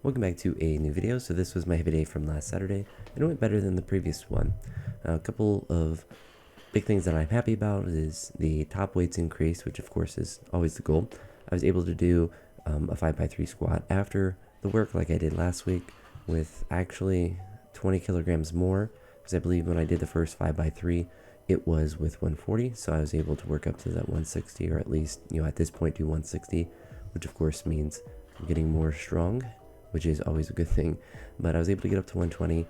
Welcome back to a new video. So this was my hip day from last Saturday, and it went better than the previous one. A couple of big things that I'm happy about is the top weights increase, which of course is always the goal. I was able to do a 5x3 squat after the work like I did last week with actually 20 kilograms more, because I believe when I did the first 5x3 it was with 140, so I was able to work up to that 160, or at least, at this point do 160, which of course means I'm getting more strong, which is always a good thing. But I was able to get up to 120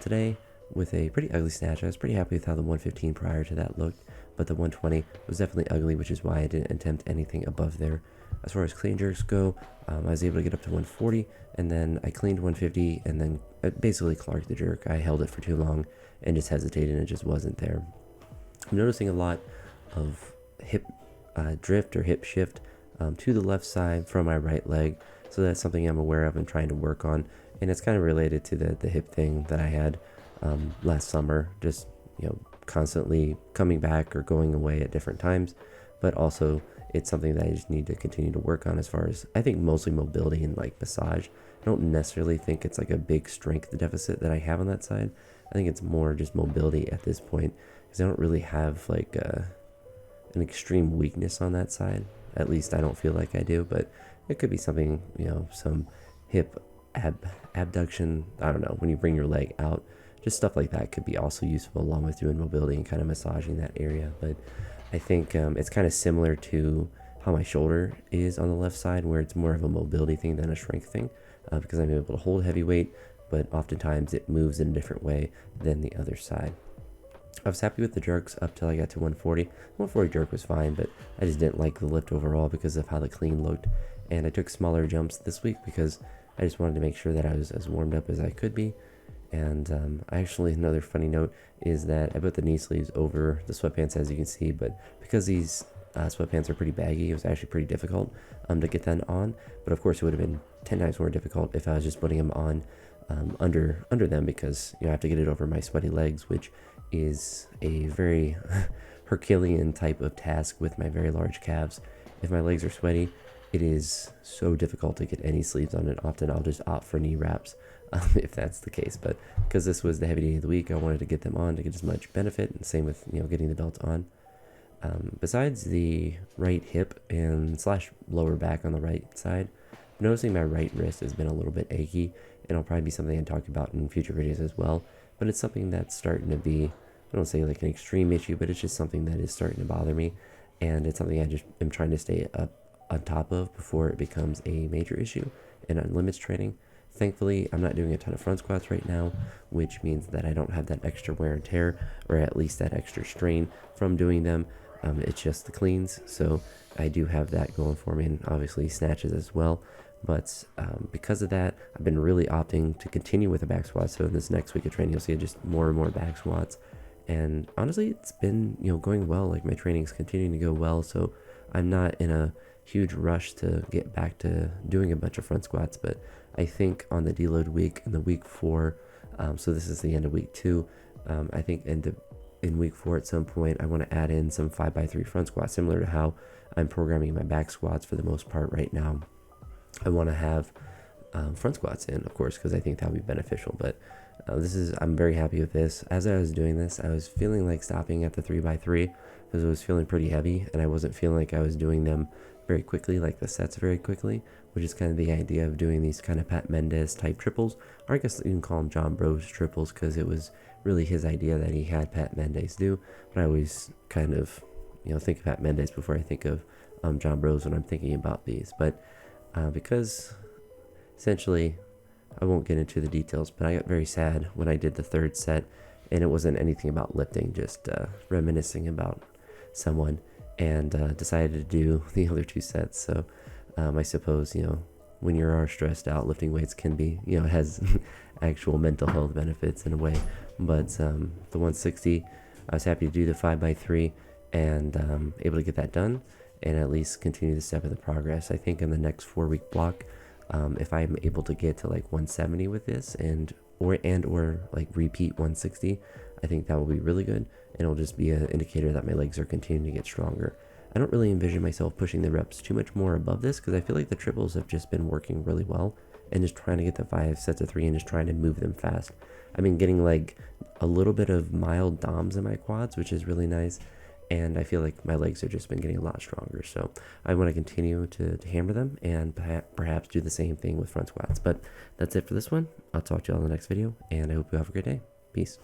today with a pretty ugly snatch. I was pretty happy with how the 115 prior to that looked, but the 120 was definitely ugly, which is why I didn't attempt anything above there. As far as clean jerks go, I was able to get up to 140, and then I cleaned 150, and then I basically clarked the jerk. I held it for too long and just hesitated, and it just wasn't there. I'm noticing a lot of hip drift or hip shift to the left side from my right leg. So that's something I'm aware of and trying to work on, and it's kind of related to the hip thing that I had last summer, just constantly coming back or going away at different times. But also it's something that I just need to continue to work on, as far as I think mostly mobility and like massage. I don't necessarily think it's like a big strength deficit that I have on that side. I think it's more just mobility at this point, because I don't really have like an extreme weakness on that side. At least I don't feel like I do, but it could be something, some hip abduction. I don't know, when you bring your leg out, just stuff like that could be also useful, along with doing mobility and kind of massaging that area. But I think it's kind of similar to how my shoulder is on the left side, where it's more of a mobility thing than a strength thing, because I'm able to hold heavy weight, but oftentimes it moves in a different way than the other side. I was happy with the jerks up till I got to 140. 140 jerk was fine, but I just didn't like the lift overall because of how the clean looked. And I took smaller jumps this week because I just wanted to make sure that I was as warmed up as I could be. And actually, another funny note is that I put the knee sleeves over the sweatpants, as you can see, but because these sweatpants are pretty baggy, it was actually pretty difficult to get them on. But of course, it would have been 10 times more difficult if I was just putting them on under them, because I have to get it over my sweaty legs, which is a very Herculean type of task with my very large calves. If my legs are sweaty, it is so difficult to get any sleeves on, and often I'll just opt for knee wraps if that's the case. But because this was the heavy day of the week, I wanted to get them on to get as much benefit, and same with getting the belts on. Besides the right hip and slash lower back on the right side, I'm noticing my right wrist has been a little bit achy, and it'll probably be something I talk about in future videos as well. But it's something that's starting to be, I don't say like an extreme issue, but it's just something that is starting to bother me, and it's something I just am trying to stay up on top of before it becomes a major issue in limits training. Thankfully, I'm not doing a ton of front squats right now, which means that I don't have that extra wear and tear, or at least that extra strain from doing them. It's just the cleans, so I do have that going for me, and obviously snatches as well. But because of that, I've been really opting to continue with the back squats. So in this next week of training, you'll see just more and more back squats. And honestly, it's been going well. Like, my training's continuing to go well, so I'm not in a huge rush to get back to doing a bunch of front squats. But I think on the deload week and the week 4, so this is the end of week 2, I think in week 4 at some point I want to add in some 5x3 front squats, similar to how I'm programming my back squats for the most part right now. I want to have front squats in, of course, because I think that would be beneficial. But I'm very happy with this. As I was doing this, I was feeling like stopping at the 3x3 because it was feeling pretty heavy, and I wasn't feeling like I was doing them very quickly, like the sets very quickly, which is kind of the idea of doing these kind of Pat Mendez type triples, or I guess you can call them John Bros triples, because it was really his idea that he had Pat Mendez do. But I always kind of think of Pat Mendez before I think of John Bros when I'm thinking about these. But because essentially, I won't get into the details, but I got very sad when I did the third set, and it wasn't anything about lifting, just reminiscing about someone, and decided to do the other 2 sets. So I suppose, when you are stressed out, lifting weights can be, has actual mental health benefits in a way. But the 160, I was happy to do the 5x3 and able to get that done, and at least continue the step of the progress. I think in the next 4-week block, if I'm able to get to like 170 with this or like repeat 160, I think that will be really good, and it'll just be an indicator that my legs are continuing to get stronger. I don't really envision myself pushing the reps too much more above this, because I feel like the triples have just been working really well, and just trying to get the 5 sets of 3 and just trying to move them fast. I've been getting like a little bit of mild DOMs in my quads, which is really nice, and I feel like my legs have just been getting a lot stronger. So I want to continue to hammer them and perhaps do the same thing with front squats. But that's it for this one. I'll talk to you all in the next video, and I hope you have a great day. Peace.